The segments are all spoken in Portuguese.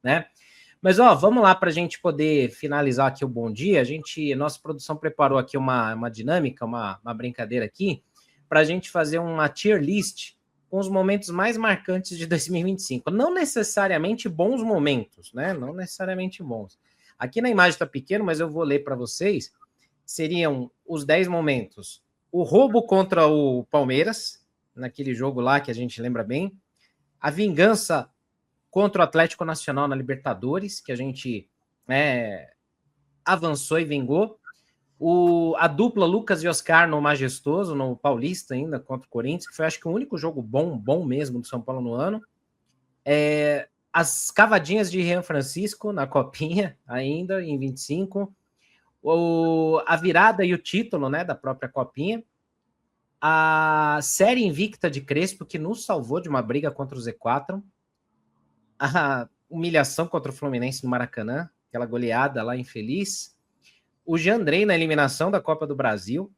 né? Mas, ó, vamos lá para a gente poder finalizar aqui o bom dia. Nossa produção preparou aqui uma dinâmica, uma brincadeira aqui, para a gente fazer uma tier list com os momentos mais marcantes de 2025. Não necessariamente bons momentos, né? Não necessariamente bons. Aqui na imagem está pequeno, mas eu vou ler para vocês. Seriam os 10 momentos. O roubo contra o Palmeiras, naquele jogo lá que a gente lembra bem. A vingança contra o Atlético Nacional na Libertadores, que a gente avançou e vingou. A dupla Lucas e Oscar no Majestoso, no Paulista ainda, contra o Corinthians, que foi acho que o único jogo bom mesmo do São Paulo no ano. As cavadinhas de Rian Francisco na Copinha, ainda, em 25. A virada e o título, né, da própria Copinha. A série invicta de Crespo, que nos salvou de uma briga contra o Z4. A humilhação contra o Fluminense no Maracanã, aquela goleada lá infeliz. O Jandrei na eliminação da Copa do Brasil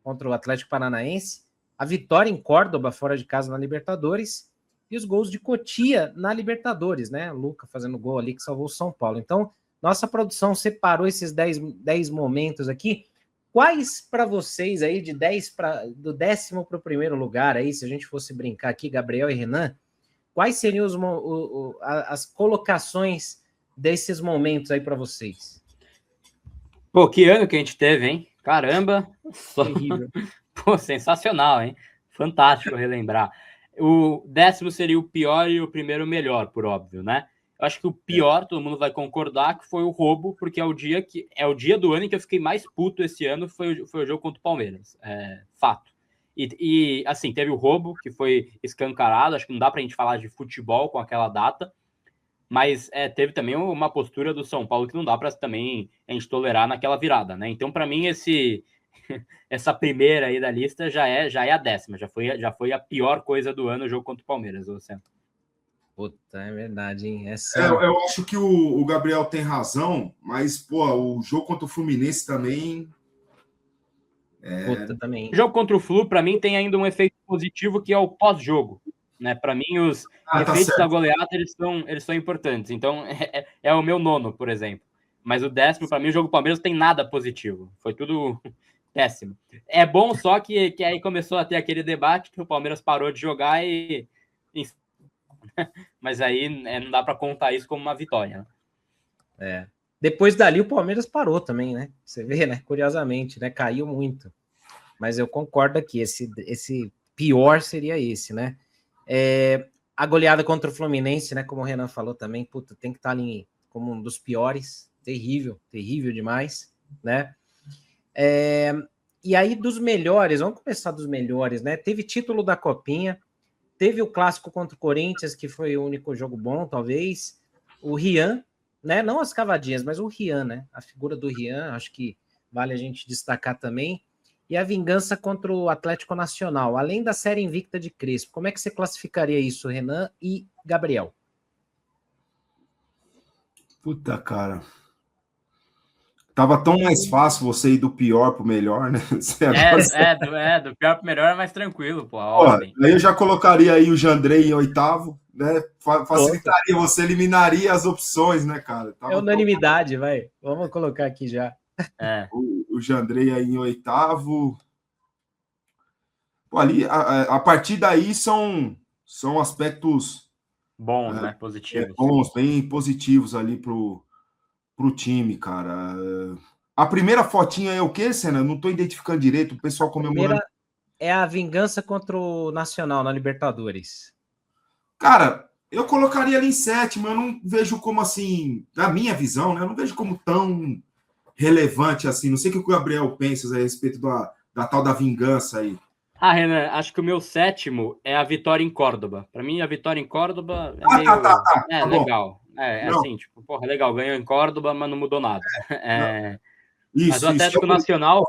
contra o Atlético Paranaense. A vitória em Córdoba, fora de casa, na Libertadores. E os gols de Cotia na Libertadores, né? Luca fazendo gol ali que salvou o São Paulo. Então, nossa produção separou esses 10 momentos aqui. Quais para vocês aí, do 10º para o primeiro lugar aí, se a gente fosse brincar aqui, Gabriel e Renan, quais seriam as colocações desses momentos aí para vocês? Pô, que ano que a gente teve, hein? Caramba! Terrível. Pô, sensacional, hein? Fantástico relembrar. O 10º seria o pior e o primeiro o melhor, por óbvio, né? Eu acho que o pior, todo mundo vai concordar, que foi o roubo, porque é o dia do ano em que eu fiquei mais puto esse ano, foi o jogo contra o Palmeiras. Fato. E assim, teve o roubo, que foi escancarado, acho que não dá pra gente falar de futebol com aquela data, mas teve também uma postura do São Paulo que não dá para também a gente tolerar naquela virada, né? Então, para mim, essa primeira aí da lista já é a 10ª, já foi a pior coisa do ano, o jogo contra o Palmeiras, Luciano. Puta, é verdade, hein? Eu acho que o Gabriel tem razão, mas, pô, o jogo contra o Fluminense também... Puta, também. O jogo contra o Flu, para mim, tem ainda um efeito positivo, que é o pós-jogo. Né? Para mim, os efeitos da goleada eles são importantes. Então, é o meu 9º, por exemplo. Mas o 10º, para mim, o jogo do Palmeiras não tem nada positivo. Foi tudo péssimo. É bom só que aí começou a ter aquele debate que o Palmeiras parou de jogar mas aí não dá para contar isso como uma vitória. Né? Depois dali, o Palmeiras parou também, né? Você vê, né? Curiosamente, né? Caiu muito. Mas eu concordo aqui, esse pior seria esse, né? A goleada contra o Fluminense, né? Como o Renan falou também, puta, tem que estar ali como um dos piores. Terrível demais, né? E aí, dos melhores, vamos começar dos melhores, né? Teve título da Copinha, teve o clássico contra o Corinthians, que foi o único jogo bom, talvez. O Rian, né? Não as cavadinhas, mas o Rian, né? A figura do Rian, acho que vale a gente destacar também. E a vingança contra o Atlético Nacional, além da série invicta de Crespo. Como é que você classificaria isso, Renan e Gabriel? Puta, cara. Tava tão mais fácil você ir do pior pro melhor, né? Do pior pro melhor é mais tranquilo, pô. Aí eu já colocaria aí o Jandrei em 8º, né? Facilitaria, você eliminaria as opções, né, cara? É unanimidade, vai. Vamos colocar aqui já. O Jandrei aí em 8º. Pô, ali, a partir daí são aspectos bons, né? Positivos. Bons, bem positivos ali pro time, cara. A primeira fotinha é o quê, Senna? Não tô identificando direito, o pessoal comemorando. A primeira é a vingança contra o Nacional na Libertadores. Cara, eu colocaria ali em 7º, eu não vejo como assim, na minha visão, né? Eu não vejo como tão relevante assim. Não sei o que o Gabriel pensa a respeito da tal da vingança aí. Renan, acho que o meu 7º é a vitória em Córdoba. Para mim, a vitória em Córdoba é legal. Assim, tipo, porra, legal, ganhou em Córdoba, mas não mudou nada. Mas o Atlético Nacional,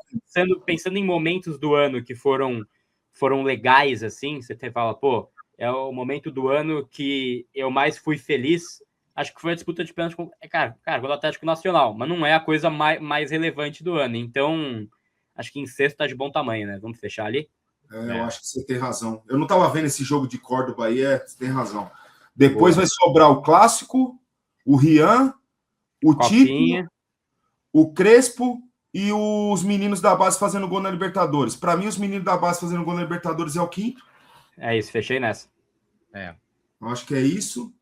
pensando em momentos do ano que foram legais, assim, você fala, pô, é o momento do ano que eu mais fui feliz. Acho que foi a disputa de pênalti com o Atlético Nacional, mas não é a coisa mais relevante do ano. Então, acho que em 6º tá de bom tamanho, né? Vamos fechar ali? Eu acho que você tem razão. Eu não estava vendo esse jogo de Córdoba aí, você tem razão. Depois vai sobrar o clássico, o Rian, o Copinha. Tito, o Crespo e os meninos da base fazendo gol na Libertadores. Para mim, os meninos da base fazendo gol na Libertadores é o quinto. É isso, fechei nessa. Eu acho que é isso.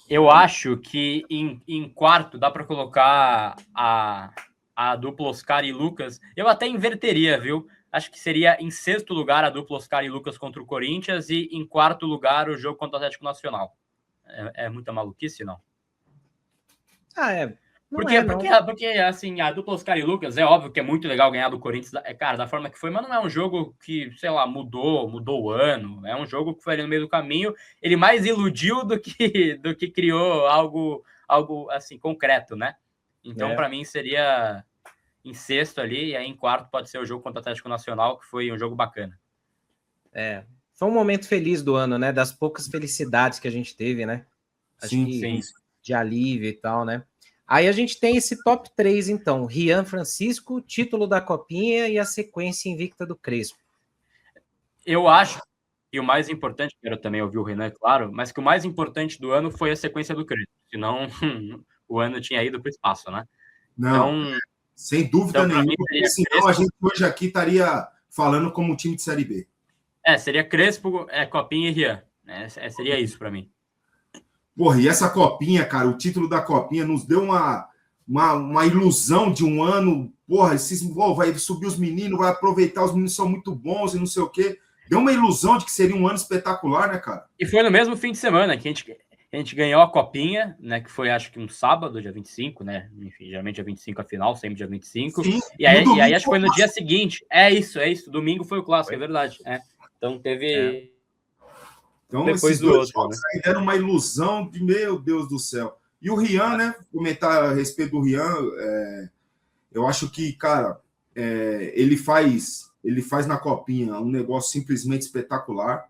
Eu acho que em quarto dá para colocar a dupla Oscar e Lucas. Eu até inverteria, viu? Acho que seria em sexto lugar a dupla Oscar e Lucas contra o Corinthians e em quarto lugar o jogo contra o Atlético Nacional. É muita maluquice, não? Porque, assim, a dupla Oscar e Lucas, é óbvio que é muito legal ganhar do Corinthians, cara, da forma que foi, mas não é um jogo que, sei lá, mudou o ano. É um jogo que foi ali no meio do caminho. Ele mais iludiu do que criou algo assim, concreto, né? Então, para mim, seria em sexto ali, e aí em quarto pode ser o jogo contra o Atlético Nacional, que foi um jogo bacana. Foi um momento feliz do ano, né? Das poucas felicidades que a gente teve, né? Acho que de alívio e tal, né? Aí a gente tem esse top 3, então. Rian Francisco, título da Copinha e a sequência invicta do Crespo. Eu acho que o mais importante, quero também ouvir o Renan, claro, mas que o mais importante do ano foi a sequência do Crespo. Senão o ano tinha ido para o espaço, né? Não, então, sem dúvida nenhuma, porque senão Crespo, a gente hoje aqui estaria falando como time de Série B. Seria Crespo, Copinha e Rian. Seria isso para mim. Porra, e essa Copinha, cara, o título da Copinha nos deu uma ilusão de um ano. Porra, vai subir os meninos, vai aproveitar, os meninos são muito bons e não sei o quê. Deu uma ilusão de que seria um ano espetacular, né, cara? E foi no mesmo fim de semana que a gente ganhou a Copinha, né, que foi acho que um sábado, dia 25, né? Enfim, geralmente dia 25 a final, sempre dia 25. Sim, e aí acho que foi no dia seguinte. É isso. Domingo foi o clássico, é verdade. Então teve... Então, depois esses dois jogos aí deram uma ilusão de, meu Deus do céu. E o Rian, né? Comentar a respeito do Rian, eu acho que, cara, ele faz na Copinha um negócio simplesmente espetacular.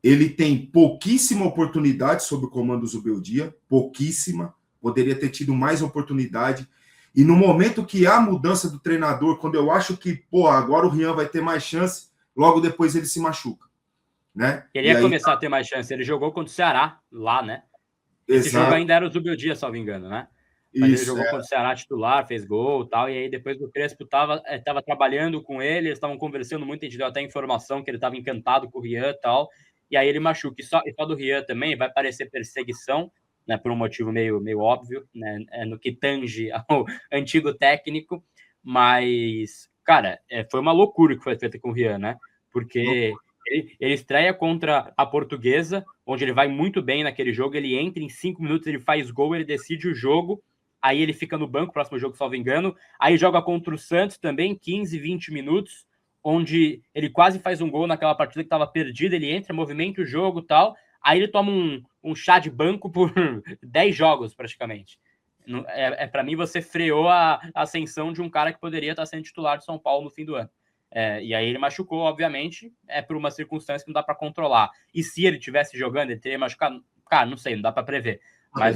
Ele tem pouquíssima oportunidade sob o comando do Zubeldia, pouquíssima. Poderia ter tido mais oportunidade. E no momento que há mudança do treinador, quando eu acho que, agora o Rian vai ter mais chance, logo depois ele se machuca. Né? Ele ia começar a ter mais chance. Ele jogou contra o Ceará, lá, né? Esse jogo ainda era o Zubeldia, salvo engano, né? Mas ele jogou contra o Ceará titular, fez gol e tal. E aí depois o Crespo tava trabalhando com ele, eles estavam conversando muito, a gente deu até informação que ele estava encantado com o Rian e tal. E aí ele machuca. E só do Rian também vai parecer perseguição, né? Por um motivo meio óbvio, né? No que tange ao antigo técnico. Mas, cara, foi uma loucura que foi feita com o Rian, né? Porque... Ele estreia contra a Portuguesa, onde ele vai muito bem naquele jogo. Ele entra em 5 minutos, ele faz gol, ele decide o jogo. Aí ele fica no banco, próximo jogo, salvo engano. Aí joga contra o Santos também, 15, 20 minutos, onde ele quase faz um gol naquela partida que estava perdida. Ele entra, movimenta o jogo e tal. Aí ele toma um chá de banco por 10 jogos, praticamente. Para mim, você freou a ascensão de um cara que poderia estar sendo titular de São Paulo no fim do ano. E aí ele machucou, obviamente, por uma circunstância que não dá para controlar. E se ele tivesse jogando, ele teria machucado? Cara, não sei, não dá para prever.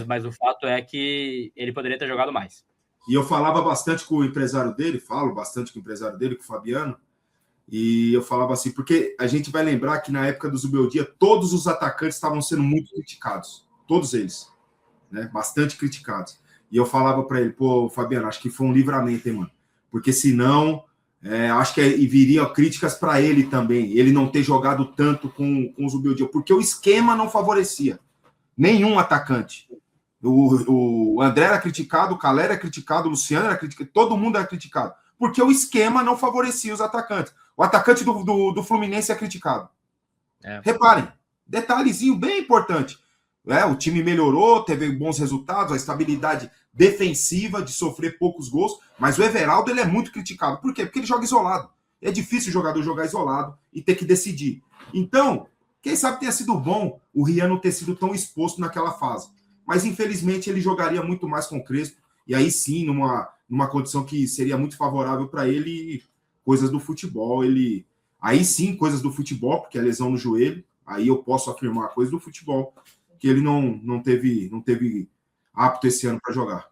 Mas o fato é que ele poderia ter jogado mais. E eu falava bastante com o empresário dele, com o Fabiano, e eu falava assim, porque a gente vai lembrar que na época do Zubeldia, todos os atacantes estavam sendo muito criticados. Todos eles, né? Bastante criticados. E eu falava para ele, Fabiano, acho que foi um livramento, hein, mano? Porque senão... acho que viriam críticas para ele também, ele não ter jogado tanto com o Zubeldia, porque o esquema não favorecia nenhum atacante. O André era criticado, o Calé era criticado, o Luciano era criticado, todo mundo era criticado, porque o esquema não favorecia os atacantes. O atacante do Fluminense é criticado. Reparem, detalhezinho bem importante. O time melhorou, teve bons resultados, a estabilidade defensiva de sofrer poucos gols, mas o Everaldo ele é muito criticado. Por quê? Porque ele joga isolado. É difícil o jogador jogar isolado e ter que decidir. Então, quem sabe tenha sido bom o Rian não ter sido tão exposto naquela fase. Mas, infelizmente, ele jogaria muito mais com o Crespo, e aí sim, numa condição que seria muito favorável para ele, coisas do futebol. Aí sim, coisas do futebol, porque é lesão no joelho, aí eu posso afirmar coisas do futebol, que ele não teve apto esse ano para jogar.